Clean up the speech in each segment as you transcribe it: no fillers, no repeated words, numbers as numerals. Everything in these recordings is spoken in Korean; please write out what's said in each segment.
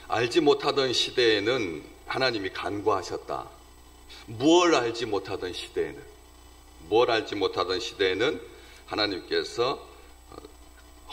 알지 못하던 시대에는 하나님이 간과하셨다. 무엇을 알지 못하던 시대에는, 하나님께서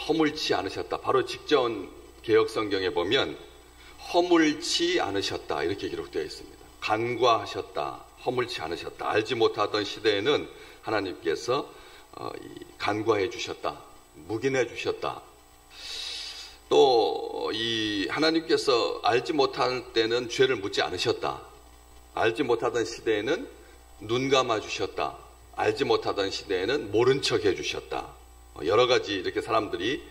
허물지 않으셨다. 바로 직전 개역성경에 보면 허물지 않으셨다 이렇게 기록되어 있습니다. 간과하셨다, 허물지 않으셨다. 알지 못하던 시대에는 하나님께서 간과해 주셨다, 묵인해 주셨다. 또 이 하나님께서 알지 못할 때는 죄를 묻지 않으셨다. 알지 못하던 시대에는 눈 감아 주셨다. 알지 못하던 시대에는 모른 척 해주셨다. 여러 가지 이렇게 사람들이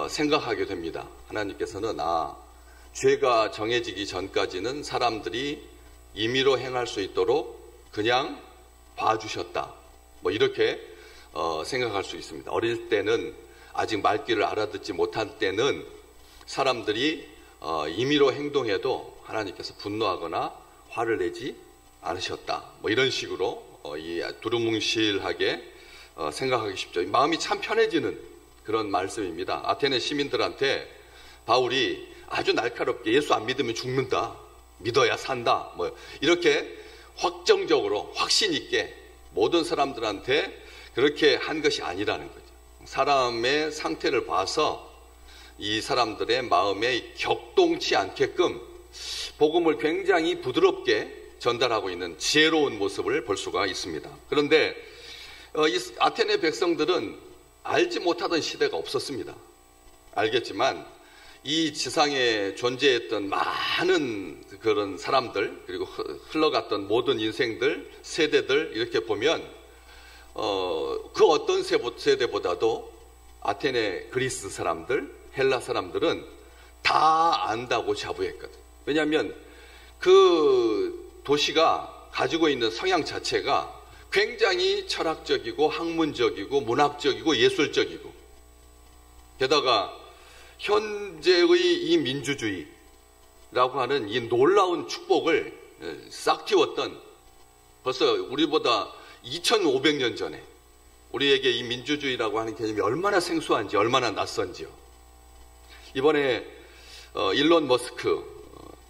생각하게 됩니다. 하나님께서는 죄가 정해지기 전까지는 사람들이 임의로 행할 수 있도록 그냥 봐주셨다. 이렇게 생각할 수 있습니다. 어릴 때는, 아직 말귀를 알아듣지 못할 때는 사람들이 임의로 행동해도 하나님께서 분노하거나 화를 내지 않으셨다. 이런 식으로 이 두루뭉실하게 생각하기 쉽죠. 마음이 참 편해지는 그런 말씀입니다. 아테네 시민들한테 바울이 아주 날카롭게 예수 안 믿으면 죽는다, 믿어야 산다, 이렇게 확정적으로 확신 있게 모든 사람들한테 그렇게 한 것이 아니라는 거죠. 사람의 상태를 봐서 이 사람들의 마음에 격동치 않게끔 복음을 굉장히 부드럽게 전달하고 있는 지혜로운 모습을 볼 수가 있습니다. 그런데 이 아테네 백성들은 알지 못하던 시대가 없었습니다. 알겠지만 이 지상에 존재했던 많은 그런 사람들, 그리고 흘러갔던 모든 인생들, 세대들 이렇게 보면 그 어떤 세대보다도 아테네 그리스 사람들, 헬라 사람들은 다 안다고 자부했거든. 왜냐하면 그 도시가 가지고 있는 성향 자체가 굉장히 철학적이고 학문적이고 문학적이고 예술적이고, 게다가 현재의 이 민주주의라고 하는 이 놀라운 축복을 싹 틔웠던, 벌써 우리보다 2500년 전에 우리에게 이 민주주의라고 하는 개념이 얼마나 생소한지, 얼마나 낯선지요. 이번에 일론 머스크,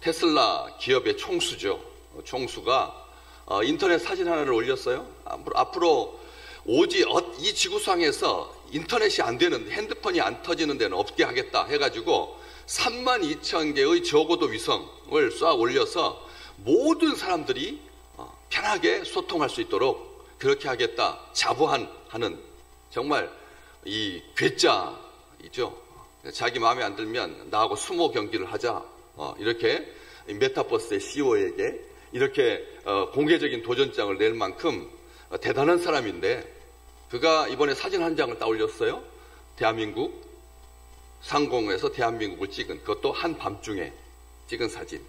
테슬라 기업의 총수죠. 총수가 인터넷 사진 하나를 올렸어요. 앞으로 오직 이 지구상에서 인터넷이 안 되는, 핸드폰이 안 터지는 데는 없게 하겠다 해가지고 32,000개의 저고도 위성을 쏴 올려서 모든 사람들이 편하게 소통할 수 있도록 그렇게 하겠다 자부하는, 정말 이 괴짜이죠. 자기 마음에 안 들면 나하고 수모 경기를 하자, 이렇게 메타버스의 CEO에게 이렇게 공개적인 도전장을 낼 만큼 대단한 사람인데, 그가 이번에 사진 한 장을 따 올렸어요. 대한민국 상공에서 대한민국을 찍은, 그것도 한밤중에 찍은 사진.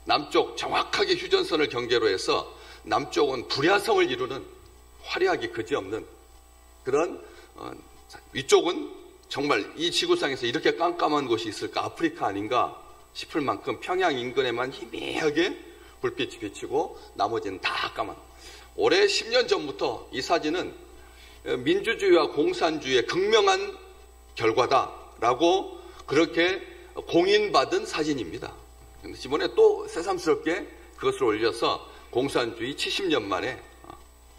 남쪽 정확하게 휴전선을 경계로 해서 남쪽은 불야성을 이루는 화려하기 그지없는 그런, 위쪽은 정말 이 지구상에서 이렇게 깜깜한 곳이 있을까, 아프리카 아닌가 싶을 만큼 평양 인근에만 희미하게 불빛이 비치고 나머지는 다 까만. 올해 10년 전부터 이 사진은 민주주의와 공산주의의 극명한 결과다라고 그렇게 공인받은 사진입니다. 그런데 이번에 또 새삼스럽게 그것을 올려서 공산주의 70년 만에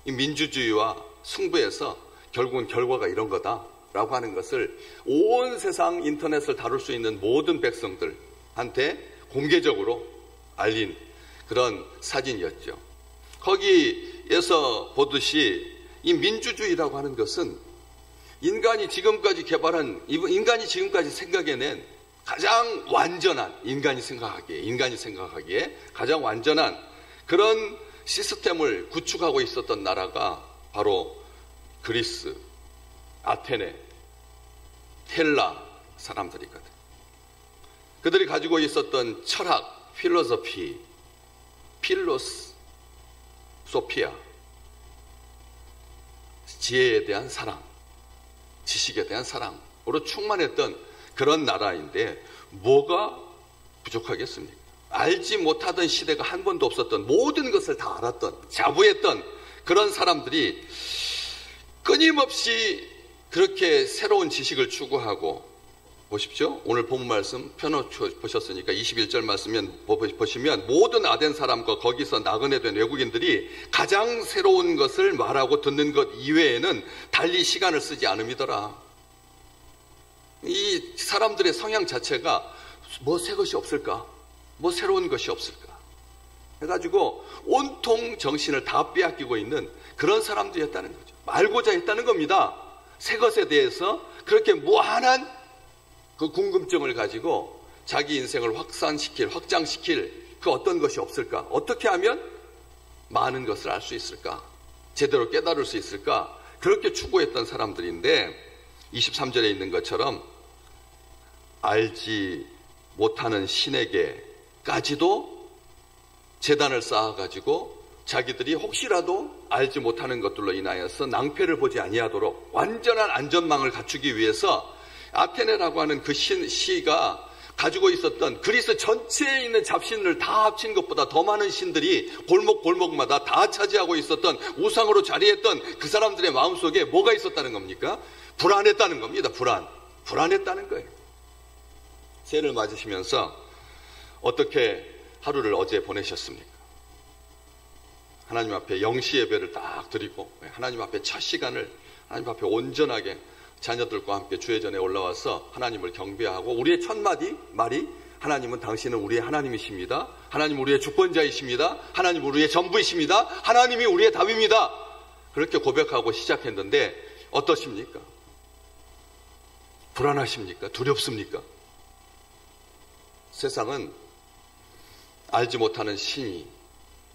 이 민주주의와 승부해서 결국은 결과가 이런 거다라고 하는 것을 온 세상 인터넷을 다룰 수 있는 모든 백성들한테 공개적으로 알린 그런 사진이었죠. 거기에서 보듯이 이 민주주의라고 하는 것은 인간이 지금까지 생각해낸 가장 완전한, 인간이 생각하기에 가장 완전한 그런 시스템을 구축하고 있었던 나라가 바로 그리스, 아테네, 헬라 사람들이거든. 그들이 가지고 있었던 철학, 필로소피아, 지혜에 대한 사랑, 지식에 대한 사랑으로 충만했던 그런 나라인데 뭐가 부족하겠습니까? 알지 못하던 시대가 한 번도 없었던, 모든 것을 다 알았던, 자부했던 그런 사람들이 끊임없이 그렇게 새로운 지식을 추구하고 보십시오. 오늘 본문 말씀 펴놓으셨으니까 21절 말씀면 보시면 모든 아덴 사람과 거기서 나그네 된 외국인들이 가장 새로운 것을 말하고 듣는 것 이외에는 달리 시간을 쓰지 않음이더라. 이 사람들의 성향 자체가 뭐 새 것이 없을까? 뭐 새로운 것이 없을까? 해가지고 온통 정신을 다 빼앗기고 있는 그런 사람들이었다는 거죠. 말고자 했다는 겁니다. 새 것에 대해서 그렇게 무한한 그 궁금증을 가지고 자기 인생을 확장시킬 그 어떤 것이 없을까? 어떻게 하면 많은 것을 알 수 있을까? 제대로 깨달을 수 있을까? 그렇게 추구했던 사람들인데 23절에 있는 것처럼 알지 못하는 신에게까지도 제단을 쌓아가지고 자기들이 혹시라도 알지 못하는 것들로 인하여서 낭패를 보지 아니하도록 완전한 안전망을 갖추기 위해서 아테네라고 하는 그 시가 가지고 있었던 그리스 전체에 있는 잡신을 다 합친 것보다 더 많은 신들이 골목골목마다 다 차지하고 있었던 우상으로 자리했던 그 사람들의 마음속에 뭐가 있었다는 겁니까? 불안했다는 겁니다. 불안했다는 거예요. 새해를 맞으시면서 어떻게 하루를 어제 보내셨습니까? 하나님 앞에 영시 예배를 딱 드리고 하나님 앞에 첫 시간을 하나님 앞에 온전하게 자녀들과 함께 주의 전에 올라와서 하나님을 경배하고 우리의 첫 말이 하나님은 당신은 우리의 하나님이십니다. 하나님은 우리의 주권자이십니다. 하나님은 우리의 전부이십니다. 하나님이 우리의 답입니다. 그렇게 고백하고 시작했는데 어떠십니까? 불안하십니까? 두렵습니까? 세상은 알지 못하는 신이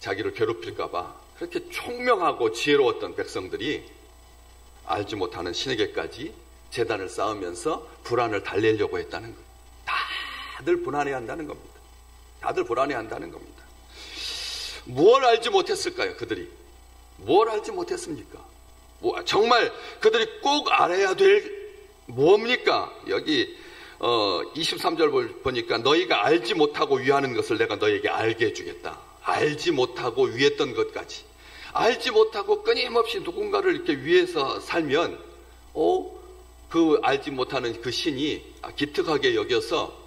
자기를 괴롭힐까봐 그렇게 총명하고 지혜로웠던 백성들이 알지 못하는 신에게까지 제단을 쌓으면서 불안을 달래려고 했다는 거예요. 다들 불안해한다는 겁니다. 다들 불안해한다는 겁니다. 뭘 알지 못했을까요? 그들이 뭘 알지 못했습니까? 정말 그들이 꼭 알아야 될 뭡니까? 여기 23절 보니까 너희가 알지 못하고 위하는 것을 내가 너희에게 알게 해주겠다. 알지 못하고 위했던 것까지. 알지 못하고 끊임없이 누군가를 이렇게 위해서 살면 그 알지 못하는 그 신이 기특하게 여겨서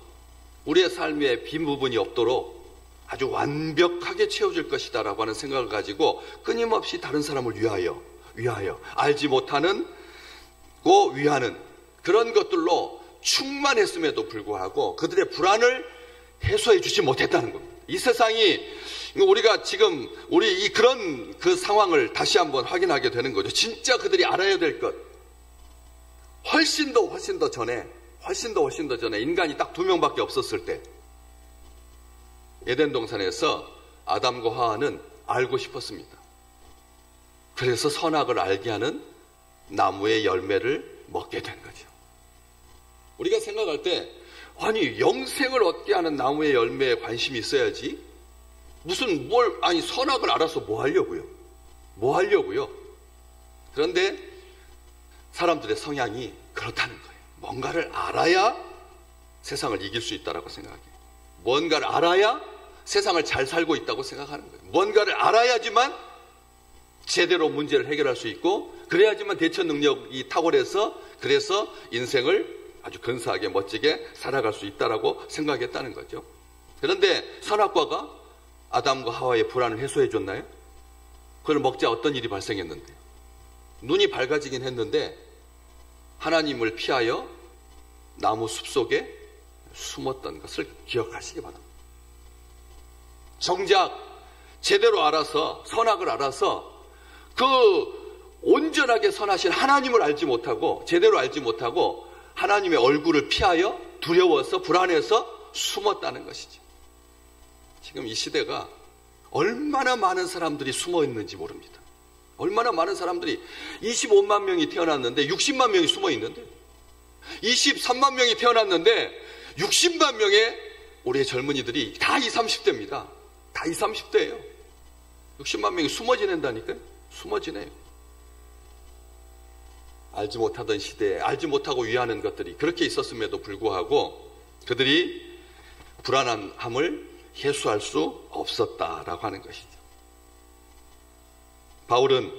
우리의 삶에 빈 부분이 없도록 아주 완벽하게 채워줄 것이다 라고 하는 생각을 가지고 끊임없이 다른 사람을 위하여 알지 못하는 고 위하는 그런 것들로 충만했음에도 불구하고 그들의 불안을 해소해 주지 못했다는 겁니다. 이 세상이 우리가 지금 그런 그 상황을 다시 한번 확인하게 되는 거죠. 진짜 그들이 알아야 될 것. 훨씬 더 전에 인간이 딱 2명밖에 없었을 때 에덴 동산에서 아담과 하와는 알고 싶었습니다. 그래서 선악을 알게 하는 나무의 열매를 먹게 된 거죠. 우리가 생각할 때 아니 영생을 얻게 하는 나무의 열매에 관심이 있어야지 무슨 선악을 알아서 뭐 하려고요? 그런데 사람들의 성향이 그렇다는 거예요. 뭔가를 알아야 세상을 이길 수 있다고 생각해요. 뭔가를 알아야 세상을 잘 살고 있다고 생각하는 거예요. 뭔가를 알아야지만 제대로 문제를 해결할 수 있고 그래야지만 대처 능력이 탁월해서 그래서 인생을 아주 근사하게 멋지게 살아갈 수 있다라고 생각했다는 거죠. 그런데 선악과가 아담과 하와의 불안을 해소해 줬나요? 그걸 먹자 어떤 일이 발생했는데요? 눈이 밝아지긴 했는데 하나님을 피하여 나무 숲속에 숨었던 것을 기억하시기 바랍니다. 정작 제대로 알아서 선악을 알아서 그 온전하게 선하신 하나님을 알지 못하고 제대로 알지 못하고 하나님의 얼굴을 피하여 두려워서 불안해서 숨었다는 것이죠. 지금 이 시대가 얼마나 많은 사람들이 숨어 있는지 모릅니다. 얼마나 많은 사람들이 25만 명이 태어났는데 60만 명이 숨어 있는데 23만 명이 태어났는데 60만 명의 우리의 젊은이들이 다 20, 30대입니다. 다 20, 30대예요. 60만 명이 숨어 지낸다니까요. 숨어 지내요. 알지 못하던 시대에 알지 못하고 위하는 것들이 그렇게 있었음에도 불구하고 그들이 불안함을 해소할 수 없었다라고 하는 것이죠. 바울은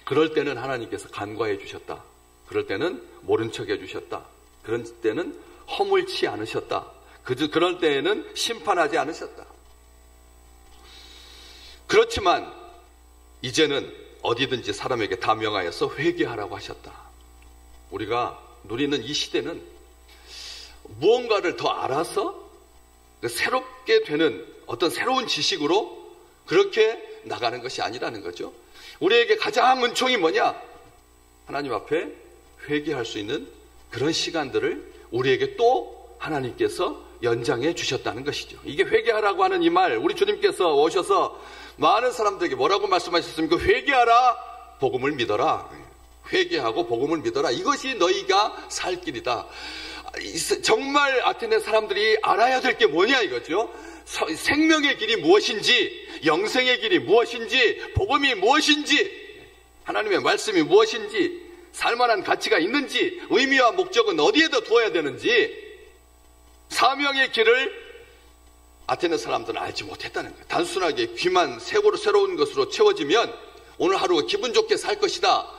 그럴 때는 하나님께서 간과해 주셨다. 그럴 때는 모른 척 해 주셨다. 그런 때는 허물치 않으셨다. 그럴 때에는 심판하지 않으셨다. 그렇지만 이제는 어디든지 사람에게 다 명하여서 회개하라고 하셨다. 우리가 누리는 이 시대는 무언가를 더 알아서 새롭게 되는 어떤 새로운 지식으로 그렇게 나가는 것이 아니라는 거죠. 우리에게 가장 은총이 뭐냐? 하나님 앞에 회개할 수 있는 그런 시간들을 우리에게 또 하나님께서 연장해 주셨다는 것이죠. 이게 회개하라고 하는 이 말, 우리 주님께서 오셔서 많은 사람들에게 뭐라고 말씀하셨습니까? 회개하라, 복음을 믿어라. 회개하고 복음을 믿어라. 이것이 너희가 살 길이다. 정말 아테네 사람들이 알아야 될 게 뭐냐 이거죠. 생명의 길이 무엇인지, 영생의 길이 무엇인지, 복음이 무엇인지, 하나님의 말씀이 무엇인지, 살만한 가치가 있는지, 의미와 목적은 어디에다 두어야 되는지, 사명의 길을 아테네 사람들은 알지 못했다는 거예요. 단순하게 귀만 새로운 것으로 채워지면 오늘 하루가 기분 좋게 살 것이다,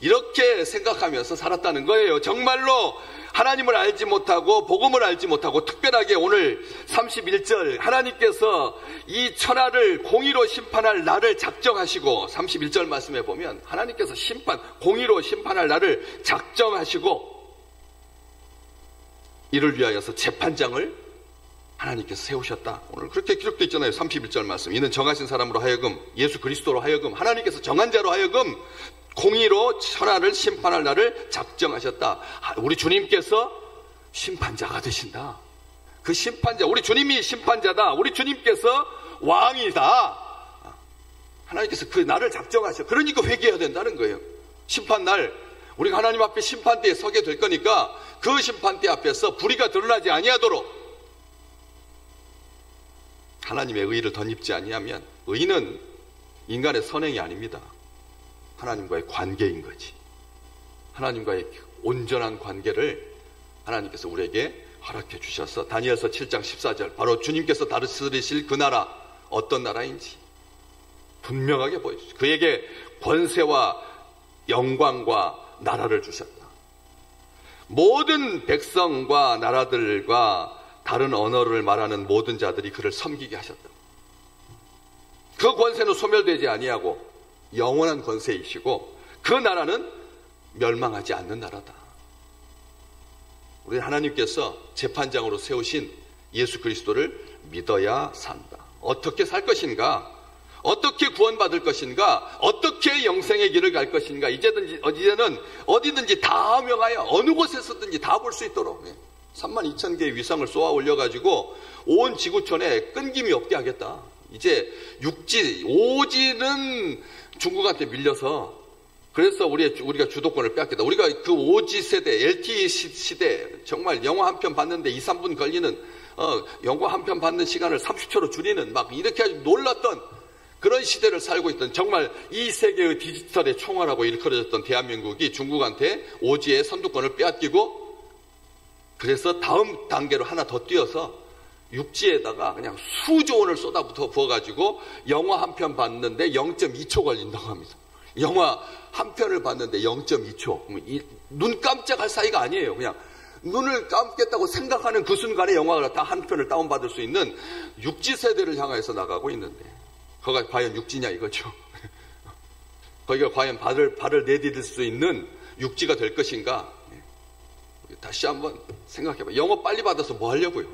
이렇게 생각하면서 살았다는 거예요. 정말로 하나님을 알지 못하고 복음을 알지 못하고, 특별하게 오늘 31절 하나님께서 이 천하를 공의로 심판할 날을 작정하시고, 31절 말씀에 보면 하나님께서 공의로 심판할 날을 작정하시고 이를 위하여서 재판장을 하나님께서 세우셨다. 오늘 그렇게 기록되어 있잖아요. 31절 말씀. 이는 정하신 사람으로 하여금, 예수 그리스도로 하여금, 하나님께서 정한 자로 하여금 공의로 천하를 심판할 날을 작정하셨다. 우리 주님께서 심판자가 되신다. 그 심판자, 우리 주님이 심판자다. 우리 주님께서 왕이다. 하나님께서 그 날을 작정하셔. 그러니까 회개해야 된다는 거예요. 심판날, 우리가 하나님 앞에 심판대에 서게 될 거니까 그 심판대 앞에서 불의가 드러나지 아니하도록 하나님의 의를 덧입지 아니하면, 의는 인간의 선행이 아닙니다. 하나님과의 관계인 거지. 하나님과의 온전한 관계를 하나님께서 우리에게 허락해 주셔서, 다니엘서 7장 14절, 바로 주님께서 다스리실 그 나라, 어떤 나라인지 분명하게 보여주죠. 그에게 권세와 영광과 나라를 주셨다. 모든 백성과 나라들과 다른 언어를 말하는 모든 자들이 그를 섬기게 하셨다. 그 권세는 소멸되지 아니하고 영원한 권세이시고, 그 나라는 멸망하지 않는 나라다. 우리 하나님께서 재판장으로 세우신 예수 그리스도를 믿어야 산다. 어떻게 살 것인가? 어떻게 구원받을 것인가? 어떻게 영생의 길을 갈 것인가? 이제는 어디든지 다 명하여 어느 곳에서든지 다 볼 수 있도록 32,000개의 위성을 쏘아 올려가지고 온 지구촌에 끊김이 없게 하겠다. 이제 오지는 중국한테 밀려서, 그래서 우리가 주도권을 뺏겠다. 우리가 그 오지 세대, LTE 시대, 정말 영화 한 편 봤는데 2, 3분 걸리는, 영화 한 편 받는 시간을 30초로 줄이는, 막 이렇게 아주 놀랐던 그런 시대를 살고 있던, 정말 이 세계의 디지털의 총알하고 일컬어졌던 대한민국이 중국한테 오지의 선두권을 빼앗기고, 그래서 다음 단계로 하나 더 뛰어서 육지에다가 그냥 수조 원을 쏟아부터 부어가지고 영화 한 편 봤는데 0.2초 걸린다고 합니다. 영화 한 편을 봤는데 0.2초. 눈 깜짝할 사이가 아니에요. 그냥 눈을 감겠다고 생각하는 그 순간에 영화가 다 한 편을 다운받을 수 있는 육지 세대를 향해서 나가고 있는데, 거기가 과연 육지냐 이거죠. 거기가 과연 발을 내디딜 수 있는 육지가 될 것인가? 다시 한번 생각해봐. 영어 빨리 받아서 뭐 하려고요?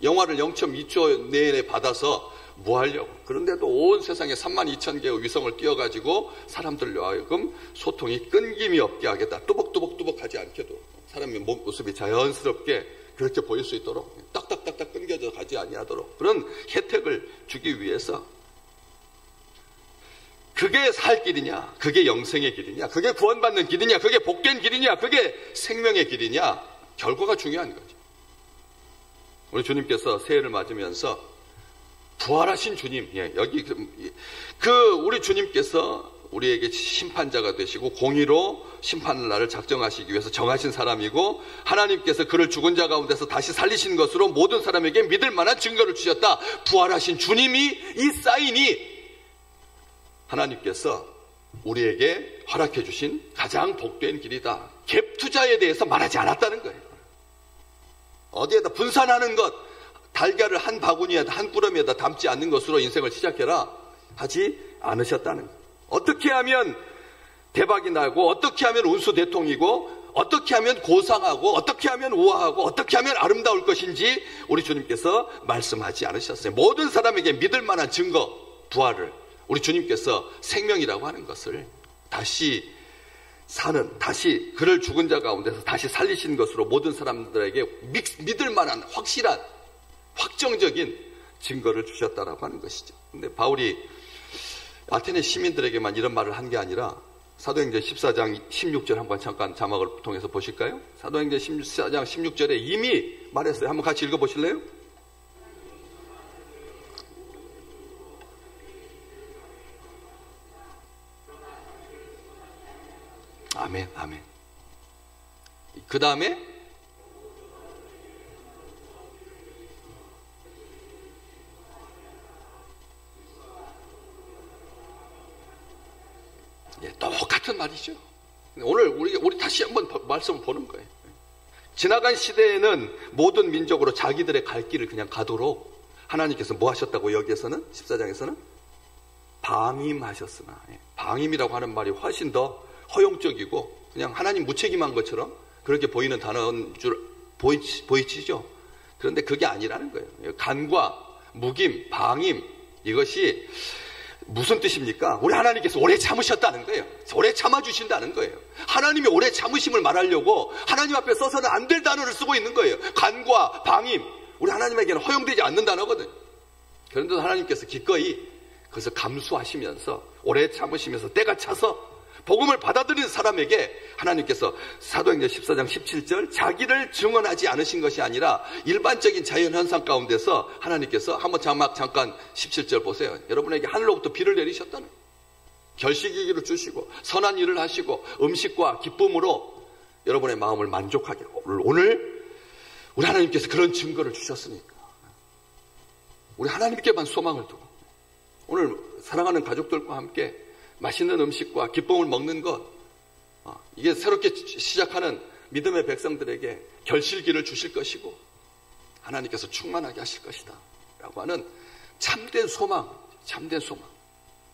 영화를 0.2초 내에 받아서 뭐 하려고? 그런데도 온 세상에 32,000개의 위성을 띄워가지고 사람들로 하여금 소통이 끊김이 없게 하겠다. 뚜벅뚜벅 하지 않게도 사람의 모습이 자연스럽게 그렇게 보일 수 있도록, 딱딱딱딱 끊겨져 가지 아니하도록 그런 혜택을 주기 위해서, 그게 살 길이냐? 그게 영생의 길이냐? 그게 구원받는 길이냐? 그게 복된 길이냐? 그게 생명의 길이냐? 결과가 중요한 거죠. 우리 주님께서 새해를 맞으면서 부활하신 주님, 여기 우리 주님께서 우리에게 심판자가 되시고 공의로 심판의 날을 작정하시기 위해서 정하신 사람이고, 하나님께서 그를 죽은 자 가운데서 다시 살리신 것으로 모든 사람에게 믿을 만한 증거를 주셨다. 부활하신 주님이, 이 사인이 하나님께서 우리에게 허락해 주신 가장 복된 길이다. 갭 투자에 대해서 말하지 않았다는 거예요. 어디에다 분산하는 것, 달걀을 한 바구니에다 한 꾸러미에다 담지 않는 것으로 인생을 시작해라 하지 않으셨다는 것. 어떻게 하면 대박이 나고, 어떻게 하면 운수대통이고, 어떻게 하면 고상하고, 어떻게 하면 우아하고, 어떻게 하면 아름다울 것인지 우리 주님께서 말씀하지 않으셨어요. 모든 사람에게 믿을 만한 증거, 부활을 우리 주님께서 생명이라고 하는 것을 다시 사는, 다시 그를 죽은 자 가운데서 다시 살리신 것으로 모든 사람들에게 믿을 만한 확실한 확정적인 증거를 주셨다라고 하는 것이죠. 근데 바울이 아테네 시민들에게만 이런 말을 한 게 아니라 사도행전 14장 16절 한번 잠깐 자막을 통해서 보실까요? 사도행전 14장 16절에 이미 말했어요. 한번 같이 읽어보실래요? 아멘, 아멘. 그 다음에 똑같은 말이죠. 오늘 우리 다시 한번 말씀을 보는 거예요. 지나간 시대에는 모든 민족으로 자기들의 갈 길을 그냥 가도록 하나님께서 뭐 하셨다고 여기에서는 14장에서는 방임하셨으나, 방임이라고 하는 말이 훨씬 더 허용적이고 그냥 하나님 무책임한 것처럼 그렇게 보이는 단어인 줄 보이시죠? 그런데 그게 아니라는 거예요. 간과 묵임, 방임, 이것이 무슨 뜻입니까? 우리 하나님께서 오래 참으셨다는 거예요. 오래 참아주신다는 거예요. 하나님이 오래 참으심을 말하려고 하나님 앞에 써서는 안 될 단어를 쓰고 있는 거예요. 간과 방임, 우리 하나님에게는 허용되지 않는 단어거든요. 그런데도 하나님께서 기꺼이 그것을 감수하시면서 오래 참으시면서 때가 차서 복음을 받아들이는 사람에게 하나님께서 사도행전 14장 17절 자기를 증언하지 않으신 것이 아니라 일반적인 자연현상 가운데서 하나님께서 한번 잠깐 17절 보세요. 여러분에게 하늘로부터 비를 내리셨다는, 결식이기를 주시고 선한 일을 하시고 음식과 기쁨으로 여러분의 마음을 만족하게, 오늘 우리 하나님께서 그런 증거를 주셨으니까 우리 하나님께만 소망을 두고 오늘 사랑하는 가족들과 함께 맛있는 음식과 기쁨을 먹는 것, 이게 새롭게 시작하는 믿음의 백성들에게 결실기를 주실 것이고 하나님께서 충만하게 하실 것이다 라고 하는 참된 소망, 참된 소망.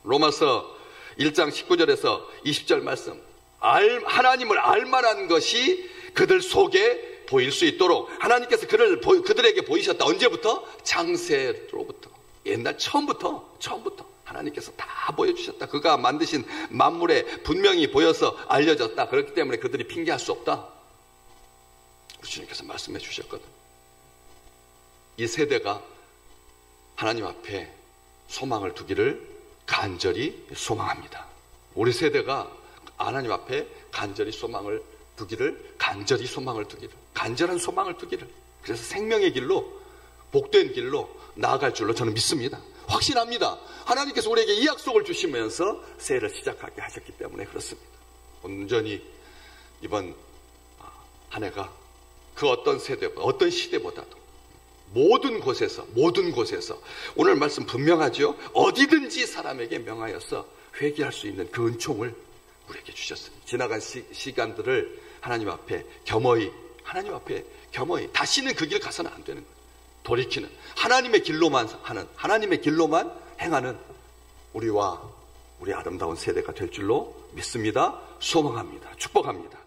로마서 1장 19절에서 20절 말씀, 하나님을 알만한 것이 그들 속에 보일 수 있도록 하나님께서 그들에게 보이셨다. 언제부터? 창세로부터, 옛날 처음부터 하나님께서 다 보여주셨다. 그가 만드신 만물에 분명히 보여서 알려졌다. 그렇기 때문에 그들이 핑계할 수 없다. 우리 주님께서 말씀해 주셨거든. 이 세대가 하나님 앞에 소망을 두기를 간절히 소망합니다. 우리 세대가 하나님 앞에 간절한 소망을 두기를, 간절한 소망을 두기를, 그래서 생명의 길로, 복된 길로 나아갈 줄로 저는 믿습니다. 확신합니다. 하나님께서 우리에게 이 약속을 주시면서 새해를 시작하게 하셨기 때문에 그렇습니다. 온전히 이번 한 해가 그 어떤 세대보다, 어떤 시대보다도 모든 곳에서 오늘 말씀 분명하죠. 어디든지 사람에게 명하여서 회개할 수 있는 그 은총을 우리에게 주셨습니다. 지나간 시간들을 하나님 앞에 겸허히 다시는 그 길 가서는 안 되는 거예요. 돌이키는, 하나님의 길로만 행하는 우리와 우리 아름다운 세대가 될 줄로 믿습니다. 소망합니다. 축복합니다.